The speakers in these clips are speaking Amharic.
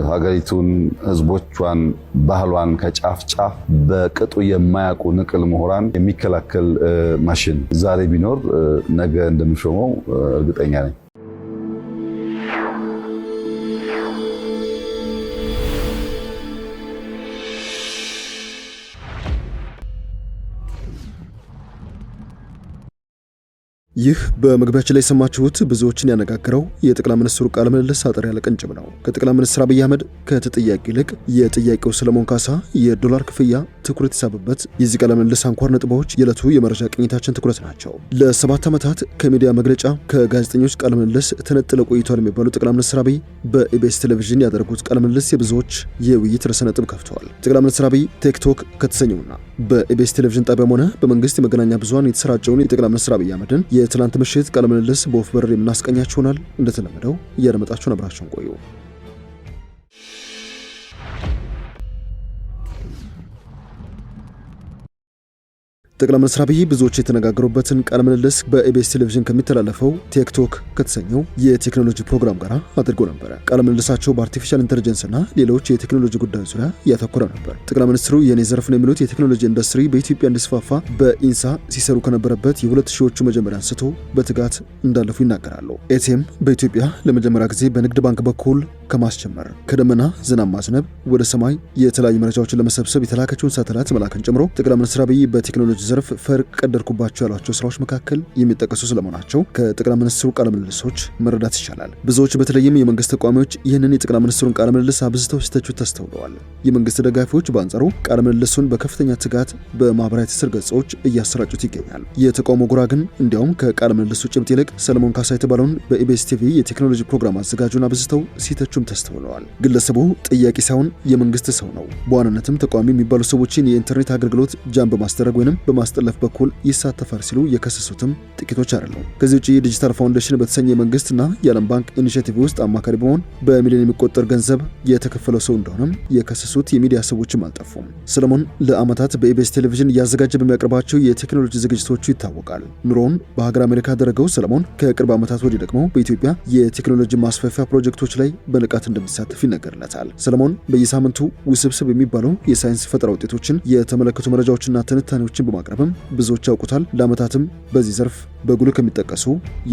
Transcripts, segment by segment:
ሀገሪቱን ህዝቦቿን ባህሏን ከጫፍ ጫፍ በቅጡ የማያውቁ ንቅል ምሁራን የሚከላከል ማሽን ዛሬ ቢኖር ነገ እንደምሾመው እርግጠኛ ነኝ። ይህ በመግቢያችን ላይ የሰማችሁት ብዙዎችን ያነጋገረው የጠቅላይ ሚኒስትሩ ቃለ ምልልስ አጠር ያለ ቅንጭብ ነው። ከጠቅላይ ሚኒስትር አብይ አህመድ ከተጠያቂ ይልቅ የጥያቄው ሰለሞን ካሳ የዶላር ክፍያ ትኩረት የተሳበበት የዚህ ቃለ ምልልስ አንኳር ነጥቦች የዕለቱ የመረጃ ቅኝታችን ትኩረት ናቸው። ለ7 ዓመታት ከሚዲያ መግለጫ ከጋዜጠኞች ቃለ ምልልስ ተነጥለው ቆይቷል የሚባሉ ጠቅላይ ሚኒስትር አብይ በኢቢኤስ ቴሌቪዥን ያደረጉት ቃለ ምልልስ የብዙዎች የውይይት ርዕሰ ነጥብ ከፍተዋል። ጠቅላይ ሚኒስትር አብይ ቲክቶክ ከተሰኘውና በኢቢኤስ ቴሌቪዥን ጣቢያም ሆነ በመንግስት የመገናኛ ብዙሃን የተሰራጨውን የጠቅላይ ሚኒስትር አብይ አህመድን የትላንት ምሽት ቃለ ምልልስ በወፍ በረር የምናስቀኛችሁ ይሆናል። እንደተለመደው እያደመጣችሁን አብራችሁን ቆዩ። ጠቅላይ ሚኒስትር አብይ ብዙዎች የተነጋገሩበትን ቃለ ምልልስ በኢቢኤስ ቴሌቪዥን ከሚተላለፈው ቲክቶክ ከተሰኘው የቴክኖሎጂ ፕሮግራም ጋር አድርገው ነበር። ቃለ ምልልሳቸው በአርቲፊሻል ኢንተለጀንስ እና ሌሎች የቴክኖሎጂ ጉዳዮች ዙሪያ ያተኮረ ነበር። ጠቅላይ ሚኒስትሩ የኔ ዘርፍ ነው የሚሉት የቴክኖሎጂ ኢንዱስትሪ በኢትዮጵያ እንዲስፋፋ በኢንሳ ሲሰሩ ከነበረበት የ2000ዎቹ መጀመሪያ አንስቶ በትጋት እንዳለፉ ይናገራሉ። ኤቲኤም በኢትዮጵያ ለመጀመሪያ ጊዜ በንግድ ባንክ በኩል ከማስጀመር ከደመና ዝናብ ማዝነብ ወደ ሰማይ የተለያዩ መረጃዎችን ለመሰብሰብ የተላከችውን ሳተላይት መላክን ጨምሮ ጠቅላይ ሚኒስትር አብይ በቴክኖሎጂ ዘርፍ ፈርቅ ቀደርኩባቸው ያሏቸው ስራዎች መካከል የሚጠቀሱ ስለመሆናቸው ከጠቅላይ ሚኒስትሩ ቃለ ምልልሶች መረዳት ይቻላል። ብዙዎች በተለይም የመንግስት ተቋሚዎች ይህንን የጠቅላይ ሚኒስትሩን ቃለ ምልልስ አብዝተው ሲተቹት ተስተውለዋል። የመንግስት ደጋፊዎች በአንጻሩ ቃለ ምልልሱን በከፍተኛ ትጋት በማህበራዊ ትስስር ገጾች እያሰራጩት ይገኛል። የተቃውሞ ጎራ ግን እንዲያውም ከቃለ ምልልሱ ጭብጥ ይልቅ ሰለሞን ካሳ የተባለውን በኢቢኤስ ቲቪ የቴክኖሎጂ ፕሮግራም አዘጋጁን አብዝተው ሲተቹም ተስተውለዋል። ግለሰቡ ጥያቄ ሳይሆን የመንግስት ሰው ነው፣ በዋናነትም ተቃዋሚ የሚባሉ ሰዎችን የኢንተርኔት አገልግሎት ጃም በማስደረግ ወይንም በማስጠለፍ በኩል ይሳተፋል ሲሉ የከሰሱትም ጥቂቶች አይደሉም። ከዚህ ውጪ የዲጂታል ፋውንዴሽን በተሰኘ የመንግስትና የዓለም ባንክ ኢኒሼቲቭ ውስጥ አማካሪ በመሆን በሚሊዮን የሚቆጠር ገንዘብ የተከፈለው ሰው እንደሆነም የከሰሱት የሚዲያ ሰዎችም አልጠፉም። ሰለሞን ለዓመታት በኢቢኤስ ቴሌቪዥን እያዘጋጀ በሚያቀርባቸው የቴክኖሎጂ ዝግጅቶቹ ይታወቃል። ኑሮውን በሀገር አሜሪካ ያደረገው ሰለሞን ከቅርብ ዓመታት ወዲህ ደግሞ በኢትዮጵያ የቴክኖሎጂ ማስፋፊያ ፕሮጀክቶች ላይ በንቃት እንደሚሳተፍ ይነገርለታል። ሰለሞን በየሳምንቱ ውስብስብ የሚባሉ የሳይንስ ፈጠራ ውጤቶችን የተመለከቱ መረጃዎችና ትንታኔዎችን በማቅረብም ብዙዎች ያውቁታል። ለዓመታትም በዚህ ዘርፍ በጉልህ ከሚጠቀሱ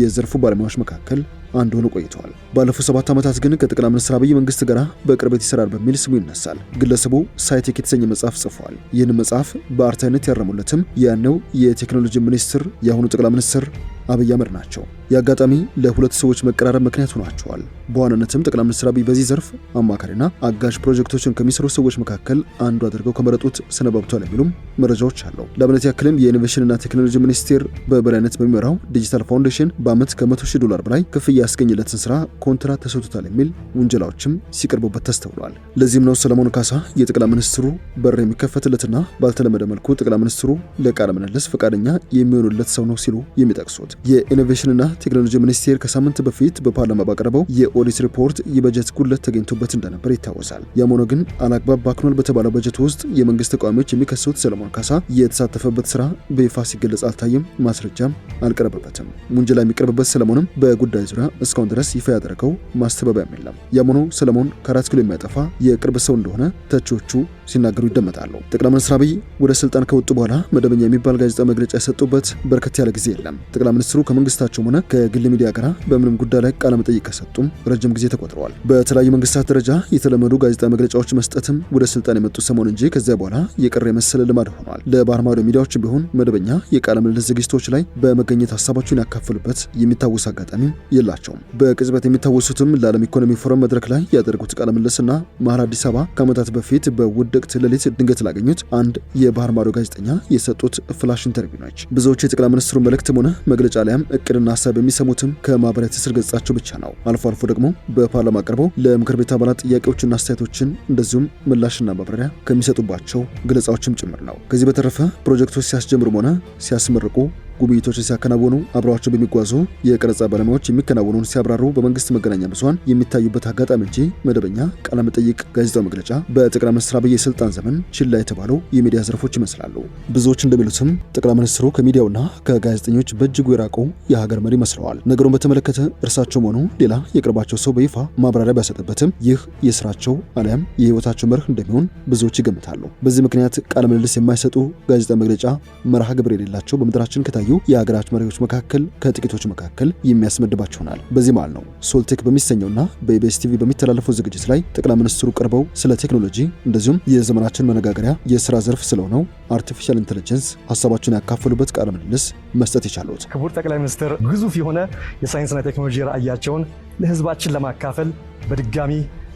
የዘርፉ ባለሙያዎች መካከል አንዱ ሆኖ ቆይተዋል። ባለፉት 7 ዓመታት ግን ከጠቅላይ ሚኒስትር አብይ መንግስት ጋር በቅርበት ይሰራል በሚል ስሙ ይነሳል። ግለሰቡ ሳይቴክ የተሰኘ መጽሐፍ ጽፏል። ይህን መጽሐፍ በአርታይነት ያረሙለትም ያኔው የቴክኖሎጂ ሚኒስትር የአሁኑ ጠቅላይ ሚኒስትር አብይ አህመድ ናቸው። የአጋጣሚ ለሁለት ሰዎች መቀራረብ ምክንያት ሆኗቸዋል። በዋናነትም ጠቅላይ ሚኒስትር አብይ በዚህ ዘርፍ አማካሪና አጋዥ ፕሮጀክቶችን ከሚሰሩ ሰዎች መካከል አንዱ አድርገው ከመረጡት ሰነባብቷል የሚሉም መረጃዎች አሉ። ለአብነት ያክልም የኢኖቬሽንና ቴክኖሎጂ ሚኒስቴር በበላይነት በሚመራው ዲጂታል ፋውንዴሽን በዓመት ከ$100,000 በላይ ክፍያ ያስገኝለትን ስራ ኮንትራት ተሰጥቶታል የሚል ውንጀላዎችም ሲቀርቡበት ተስተውሏል። ለዚህም ነው ሰለሞን ካሳ የጠቅላይ ሚኒስትሩ በር የሚከፈትለትና ባልተለመደ መልኩ ጠቅላይ ሚኒስትሩ ለቃለ ምልልስ ፈቃደኛ የሚሆኑለት ሰው ነው ሲሉ የሚጠቅሱት። የኢኖቬሽንና ቴክኖሎጂ ሚኒስቴር ከሳምንት በፊት በፓርላማ ባቀረበው የኦዲት ሪፖርት የበጀት ጉድለት ተገኝቶበት እንደነበር ይታወሳል። ያም ሆኖ ግን አላግባብ ባክኗል በተባለው በጀት ውስጥ የመንግስት ተቋሚዎች የሚከሱት ሰለሞን ካሳ የተሳተፈበት ስራ በይፋ ሲገለጽ አልታየም፣ ማስረጃም አልቀረበበትም። ውንጀላ የሚቀርብበት ሰለሞንም በጉዳዩ ዙሪያ እስካሁን ድረስ ይፋ ያደረገው ማስተባበያም የለም። ያም ሆኖ ሰለሞን ከ4 ኪሎ የማይጠፋ የቅርብ ሰው እንደሆነ ተቺዎቹ ሲናገሩ ይደመጣሉ። ጠቅላይ ሚኒስትር አብይ ወደ ስልጣን ከወጡ በኋላ መደበኛ የሚባል ጋዜጣዊ መግለጫ የሰጡበት በርከት ያለ ጊዜ የለም። ጠቅላይ ሚኒስትሩ ከመንግስታቸውም ሆነ ከግል ሚዲያ ጋር በምንም ጉዳይ ላይ ቃለ መጠይቅ ከሰጡም ረጅም ጊዜ ተቆጥረዋል። በተለያዩ መንግስታት ደረጃ የተለመዱ ጋዜጣዊ መግለጫዎች መስጠትም ወደ ስልጣን የመጡ ሰሞን እንጂ ከዚያ በኋላ የቀረ የመሰለ ልማድ ሆኗል። ለባህር ማዶ ሚዲያዎችም ቢሆን መደበኛ የቃለ ምልልስ ዝግጅቶች ላይ በመገኘት ሀሳባቸውን ያካፍሉበት የሚታወስ አጋጣሚ የላቸውም። በቅጽበት የሚታወሱትም ለዓለም ኢኮኖሚ ፎረም መድረክ ላይ ያደረጉት ቃለ ምልልስና መሀል አዲስ አበባ ከዓመታት በፊት በውድቅት ሌሊት ድንገት ላገኙት አንድ የባህር ማዶ ጋዜጠኛ የሰጡት ፍላሽ ኢንተርቪው ነች። ብዙዎች የጠቅላይ ሚኒስትሩ መልእክትም ሆነ መግለጫ ላይም እቅድና ሀሳብ የሚሰሙትም ከማህበራዊ ትስስር ገጻቸው ብቻ ነው። አልፎ አልፎ ደግሞ በፓርላማ ቀርበው ለምክር ቤት አባላት ጥያቄዎችና አስተያየቶችን እንደዚሁም ምላሽና ማብራሪያ ከሚሰጡባቸው ገለጻዎችም ጭምር ነው። ከዚህ በተረፈ ፕሮጀክቶች ሲያስጀምሩም ሆነ ሲያስመርቁ ጉብኝቶችን ሲያከናውኑ አብረዋቸው በሚጓዙ የቀረጻ ባለሙያዎች የሚከናወኑን ሲያብራሩ በመንግስት መገናኛ ብዙሃን የሚታዩበት አጋጣሚ እንጂ መደበኛ ቃለ መጠይቅ፣ ጋዜጣዊ መግለጫ በጠቅላይ ሚኒስትር አብይ የስልጣን ዘመን ችላ የተባሉ የሚዲያ ዘርፎች ይመስላሉ። ብዙዎች እንደሚሉትም ጠቅላይ ሚኒስትሩ ከሚዲያውና ከጋዜጠኞች በእጅጉ የራቁ የሀገር መሪ መስለዋል። ነገሩን በተመለከተ እርሳቸውም ሆኑ ሌላ የቅርባቸው ሰው በይፋ ማብራሪያ ቢያሰጥበትም ይህ የስራቸው አሊያም የህይወታቸው መርህ እንደሚሆን ብዙዎች ይገምታሉ። በዚህ ምክንያት ቃለ ምልልስ የማይሰጡ ጋዜጣዊ መግለጫ መርሃ ግብር የሌላቸው በምድራችን ከታዩ የሀገራችን መሪዎች መካከል ከጥቂቶች መካከል የሚያስመድባቸውናል። በዚህ መሃል ነው ሶልቴክ በሚሰኘውና በኢቢኤስ ቲቪ በሚተላለፈው ዝግጅት ላይ ጠቅላይ ሚኒስትሩ ቀርበው ስለ ቴክኖሎጂ እንደዚሁም የዘመናችን መነጋገሪያ የስራ ዘርፍ ስለሆነው አርቲፊሻል ኢንተለጀንስ ሀሳባቸውን ያካፈሉበት ቃለ ምልልስ መስጠት የቻሉት ክቡር ጠቅላይ ሚኒስትር ግዙፍ የሆነ የሳይንስና ቴክኖሎጂ ራዕያቸውን ለህዝባችን ለማካፈል በድጋሚ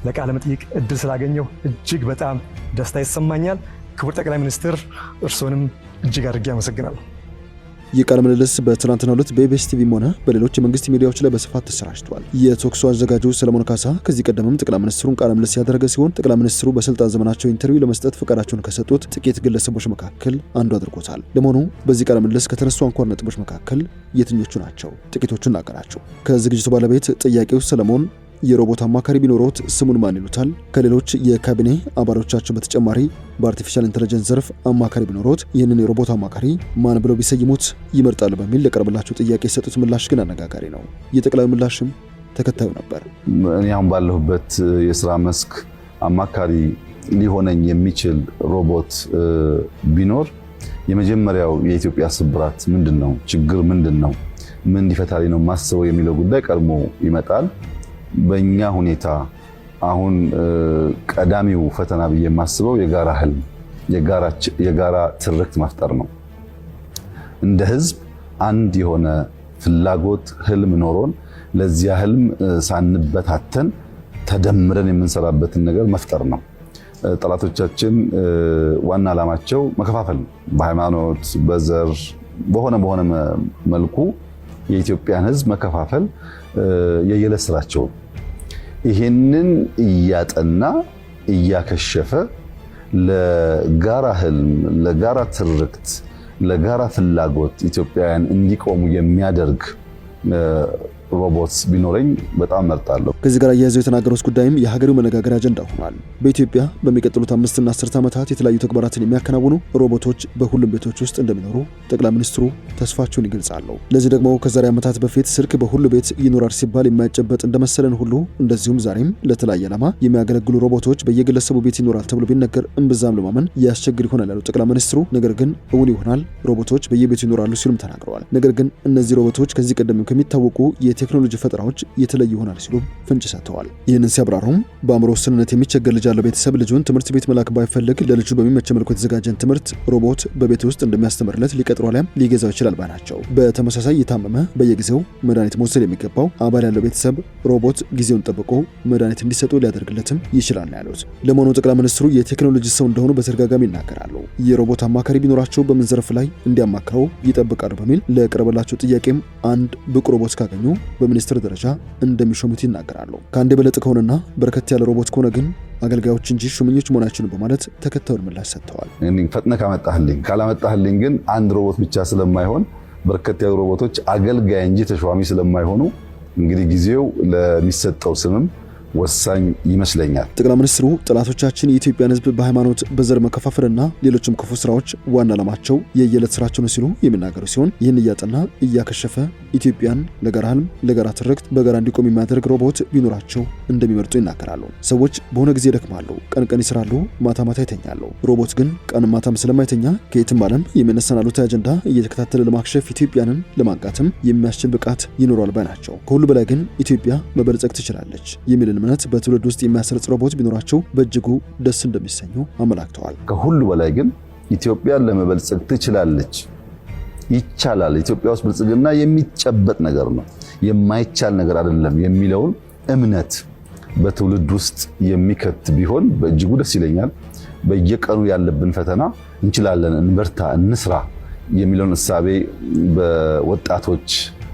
ለቃለ መጠይቅ እድል ስላገኘው እጅግ በጣም ደስታ ይሰማኛል። ክቡር ጠቅላይ ሚኒስትር እርስዎንም እጅግ አድርጌ አመሰግናለሁ። የቃለ ምልልስ በትናንትናው ዕለት በኢቢኤስ ቲቪም ሆነ በሌሎች የመንግስት ሚዲያዎች ላይ በስፋት ተሰራጭቷል። የቶክሱ አዘጋጁ ሰለሞን ካሳ ከዚህ ቀደምም ጠቅላይ ሚኒስትሩን ቃለ ምልልስ ያደረገ ሲሆን ጠቅላይ ሚኒስትሩ በስልጣን ዘመናቸው ኢንተርቪው ለመስጠት ፈቃዳቸውን ከሰጡት ጥቂት ግለሰቦች መካከል አንዱ አድርጎታል። ለመሆኑ በዚህ ቃለ ምልልስ ከተነሱ አንኳር ነጥቦች መካከል የትኞቹ ናቸው? ጥቂቶቹን እናገራቸው። ከዝግጅቱ ባለቤት ጥያቄው ሰለሞን የሮቦት አማካሪ ቢኖሮት ስሙን ማን ይሉታል? ከሌሎች የካቢኔ አባሎቻቸው በተጨማሪ በአርቲፊሻል ኢንተለጀንስ ዘርፍ አማካሪ ቢኖሮት ይህንን የሮቦት አማካሪ ማን ብለው ቢሰይሙት ይመርጣሉ? በሚል ለቀረበላቸው ጥያቄ የሰጡት ምላሽ ግን አነጋጋሪ ነው። የጠቅላዩ ምላሽም ተከታዩ ነበር። እኔ አሁን ባለሁበት የስራ መስክ አማካሪ ሊሆነኝ የሚችል ሮቦት ቢኖር የመጀመሪያው የኢትዮጵያ ስብራት ምንድነው? ችግር ምንድነው? ምን እንዲፈታልኝ ነው ማስበው የሚለው ጉዳይ ቀድሞ ይመጣል። በእኛ ሁኔታ አሁን ቀዳሚው ፈተና ብዬ የማስበው የጋራ ህልም፣ የጋራ ትርክት መፍጠር ነው። እንደ ህዝብ አንድ የሆነ ፍላጎት፣ ህልም ኖሮን ለዚያ ህልም ሳንበታተን ተደምረን የምንሰራበትን ነገር መፍጠር ነው። ጠላቶቻችን ዋና ዓላማቸው መከፋፈል ነው። በሃይማኖት፣ በዘር፣ በሆነ መልኩ የኢትዮጵያን ህዝብ መከፋፈል የየዕለት ስራቸው። ይህንን እያጠና እያከሸፈ ለጋራ ህልም፣ ለጋራ ትርክት፣ ለጋራ ፍላጎት ኢትዮጵያውያን እንዲቆሙ የሚያደርግ ሮቦትስ ቢኖረኝ በጣም መርጣለሁ። ከዚህ ጋር አያይዘው የተናገሩት ጉዳይም የሀገሪው መነጋገሪያ አጀንዳ ሆኗል። በኢትዮጵያ በሚቀጥሉት 5 እና 10 ዓመታት የተለያዩ ተግባራትን የሚያከናውኑ ሮቦቶች በሁሉም ቤቶች ውስጥ እንደሚኖሩ ጠቅላይ ሚኒስትሩ ተስፋቸውን ይገልጻሉ። ለዚህ ደግሞ ከዛሬ ዓመታት በፊት ስልክ በሁሉ ቤት ይኖራል ሲባል የማይጨበጥ እንደመሰለን ሁሉ እንደዚሁም ዛሬም ለተለያየ ዓላማ የሚያገለግሉ ሮቦቶች በየግለሰቡ ቤት ይኖራል ተብሎ ቢነገር እምብዛም ለማመን ያስቸግር ይሆናል ያሉት ጠቅላይ ሚኒስትሩ ነገር ግን እውን ይሆናል፣ ሮቦቶች በየቤቱ ይኖራሉ ሲሉም ተናግረዋል። ነገር ግን እነዚህ ሮቦቶች ከዚህ ቀደም ከሚታወቁ የቴክኖሎጂ ፈጠራዎች የተለዩ ይሆናል ሲሉ ፍንጭ ሰጥተዋል። ይህንን ሲያብራሩም በአእምሮ ውስንነት የሚቸገር ልጅ ያለው ቤተሰብ ልጁን ትምህርት ቤት መላክ ባይፈልግ ለልጁ በሚመች መልኩ የተዘጋጀን ትምህርት ሮቦት በቤት ውስጥ እንደሚያስተምርለት ሊቀጥሩ አሊያም ሊገዛው ይችላል ባይ ናቸው። በተመሳሳይ የታመመ በየጊዜው መድኃኒት መውሰድ የሚገባው አባል ያለው ቤተሰብ ሮቦት ጊዜውን ጠብቆ መድኃኒት እንዲሰጡ ሊያደርግለትም ይችላል ነው ያሉት። ለመሆኑ ጠቅላይ ሚኒስትሩ የቴክኖሎጂ ሰው እንደሆኑ በተደጋጋሚ ይናገራሉ። የሮቦት አማካሪ ቢኖራቸው በምን ዘርፍ ላይ እንዲያማክረው ይጠብቃሉ? በሚል ለቀረበላቸው ጥያቄም አንድ ብቁ ሮቦት ካገኙ በሚኒስትር ደረጃ እንደሚሾሙት ይናገራሉ። ከአንድ የበለጠ ከሆነና በርከት ያለ ሮቦት ከሆነ ግን አገልጋዮች እንጂ ሹመኞች መሆናቸውን በማለት ተከታዩን ምላሽ ሰጥተዋል። ፈጥነ ካመጣህልኝ፣ ካላመጣህልኝ ግን አንድ ሮቦት ብቻ ስለማይሆን በርከት ያሉ ሮቦቶች አገልጋይ እንጂ ተሿሚ ስለማይሆኑ እንግዲህ ጊዜው ለሚሰጠው ስምም ወሳኝ ይመስለኛል። ጠቅላይ ሚኒስትሩ ጠላቶቻችን የኢትዮጵያን ሕዝብ በሃይማኖት በዘር መከፋፈልና ሌሎችም ክፉ ስራዎች ዋና ዓላማቸው የየዕለት ስራቸው ነው ሲሉ የሚናገሩ ሲሆን ይህን እያጠና እያከሸፈ ኢትዮጵያን ለጋራ ህልም፣ ለጋራ ትርክት በጋራ እንዲቆም የሚያደርግ ሮቦት ቢኖራቸው እንደሚመርጡ ይናገራሉ። ሰዎች በሆነ ጊዜ ይደክማሉ፣ ቀን ይስራሉ፣ ማታ ይተኛሉ። ሮቦት ግን ቀን ማታም ስለማይተኛ ከየትም ዓለም የሚነሳን አሉታዊ አጀንዳ እየተከታተለ ለማክሸፍ ኢትዮጵያንን ለማንቃትም የሚያስችል ብቃት ይኖራል ባይ ናቸው። ከሁሉ በላይ ግን ኢትዮጵያ መበልጸግ ትችላለች የሚል እምነት በትውልድ ውስጥ የሚያሰርጽ ሮቦት ቢኖራቸው በእጅጉ ደስ እንደሚሰኙ አመላክተዋል። ከሁሉ በላይ ግን ኢትዮጵያን ለመበልጸግ ትችላለች፣ ይቻላል። ኢትዮጵያ ውስጥ ብልጽግና የሚጨበጥ ነገር ነው፣ የማይቻል ነገር አይደለም የሚለውን እምነት በትውልድ ውስጥ የሚከት ቢሆን በእጅጉ ደስ ይለኛል። በየቀኑ ያለብን ፈተና እንችላለን፣ እንበርታ፣ እንስራ የሚለውን እሳቤ በወጣቶች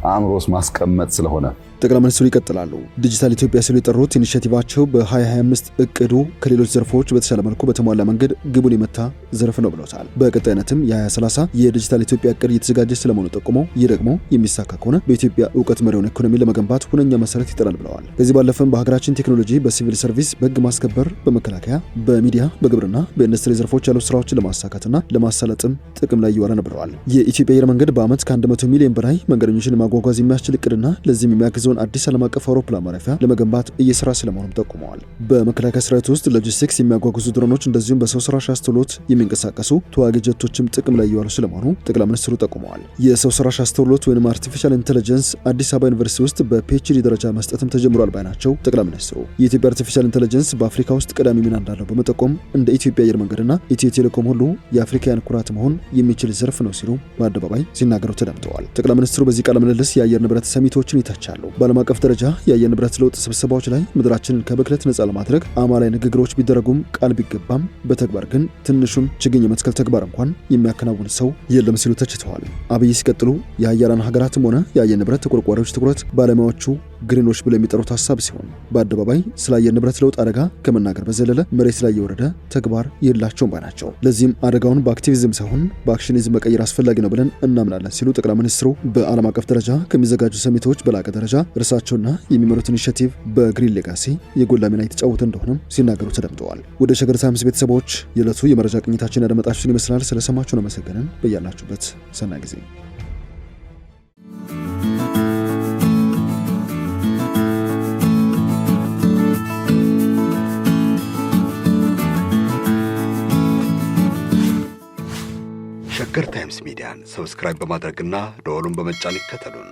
አእምሮ ውስጥ ማስቀመጥ ስለሆነ ጠቅላይ ሚኒስትሩ ይቀጥላሉ። ዲጂታል ኢትዮጵያ ሲሉ የጠሩት ኢኒሼቲቫቸው በ2025 እቅዱ ከሌሎች ዘርፎች በተሻለ መልኩ በተሟላ መንገድ ግቡን የመታ ዘርፍ ነው ብለውታል። በቀጣይነትም የ2030 የዲጂታል ኢትዮጵያ እቅድ እየተዘጋጀ ስለመሆኑ ጠቁመው ይህ ደግሞ የሚሳካ ከሆነ በኢትዮጵያ እውቀት መሪውን ኢኮኖሚ ለመገንባት ሁነኛ መሰረት ይጥላል ብለዋል። ከዚህ ባለፈም በሀገራችን ቴክኖሎጂ በሲቪል ሰርቪስ፣ በህግ ማስከበር፣ በመከላከያ፣ በሚዲያ፣ በግብርና፣ በኢንዱስትሪ ዘርፎች ያሉ ስራዎችን ለማሳካትና ለማሳለጥም ጥቅም ላይ እየዋለ ነው ብለዋል። የኢትዮጵያ አየር መንገድ በዓመት ከ100 ሚሊዮን በላይ መንገደኞችን ማጓጓዝ የሚያስችል እቅድና ለዚህም የሚያግዘውን አዲስ ዓለም አቀፍ አውሮፕላን ማረፊያ ለመገንባት እየሰራ ስለመሆኑም ጠቁመዋል። በመከላከያ ሰራዊት ውስጥ ሎጂስቲክስ የሚያጓጉዙ ድሮኖች እንደዚሁም በሰው ሰራሽ አስተውሎት የሚንቀሳቀሱ ተዋጊ ጀቶችም ጥቅም ላይ እየዋሉ ስለመሆኑ ጠቅላይ ሚኒስትሩ ጠቁመዋል። የሰው ሰራሽ አስተውሎት ወይም አርቲፊሻል ኢንተለጀንስ አዲስ አበባ ዩኒቨርሲቲ ውስጥ በፒኤችዲ ደረጃ መስጠትም ተጀምሯል ባይ ናቸው ጠቅላይ ሚኒስትሩ። የኢትዮጵያ አርቲፊሻል ኢንተለጀንስ በአፍሪካ ውስጥ ቀዳሚ ሚና እንዳለው በመጠቆም እንደ ኢትዮጵያ አየር መንገድና ኢትዮ ቴሌኮም ሁሉ የአፍሪካውያን ኩራት መሆን የሚችል ዘርፍ ነው ሲሉ በአደባባይ ሲናገሩ ተደምጠዋል። ጠቅላይ ሚኒስትሩ በዚህ ቃለ ምልልስ የአየር ንብረት ሰሚቶችን ይተቻሉ። በዓለም አቀፍ ደረጃ የአየር ንብረት ለውጥ ስብሰባዎች ላይ ምድራችንን ከብክለት ነጻ ለማድረግ አማላይ ንግግሮች ቢደረጉም ቃል ቢገባም በተግባር ግን ትንሹን ችግኝ የመትከል ተግባር እንኳን የሚያከናውን ሰው የለም ሲሉ ተችተዋል። አብይ ሲቀጥሉ የሀያላን ሀገራትም ሆነ የአየር ንብረት ተቆርቋሪዎች ትኩረት ባለሙያዎቹ ግሪኖች ብለው የሚጠሩት ሀሳብ ሲሆን በአደባባይ ስለ አየር ንብረት ለውጥ አደጋ ከመናገር በዘለለ መሬት ላይ የወረደ ተግባር የላቸውም ባይ ናቸው። ለዚህም አደጋውን በአክቲቪዝም ሳይሆን በአክሽኒዝም መቀየር አስፈላጊ ነው ብለን እናምናለን ሲሉ ጠቅላይ ሚኒስትሩ በዓለም አቀፍ ደረጃ ከሚዘጋጁ ሰሚቶች በላቀ ደረጃ እርሳቸውና የሚመሩት ኢኒሼቲቭ በግሪን ሌጋሲ የጎላ ሚና የተጫወተ እንደሆነም ሲናገሩ ተደምጠዋል። ወደ ሸገር ታይምስ ቤተሰቦች የዕለቱ የመረጃ ቅኝታችን ያደመጣችሁን ይመስላል። ስለሰማችሁን አመሰግነን። በያላችሁበት ሰናይ ጊዜ ሸገር ታይምስ ሚዲያን ሰብስክራይብ በማድረግና ደወሉን በመጫን ይከተሉን።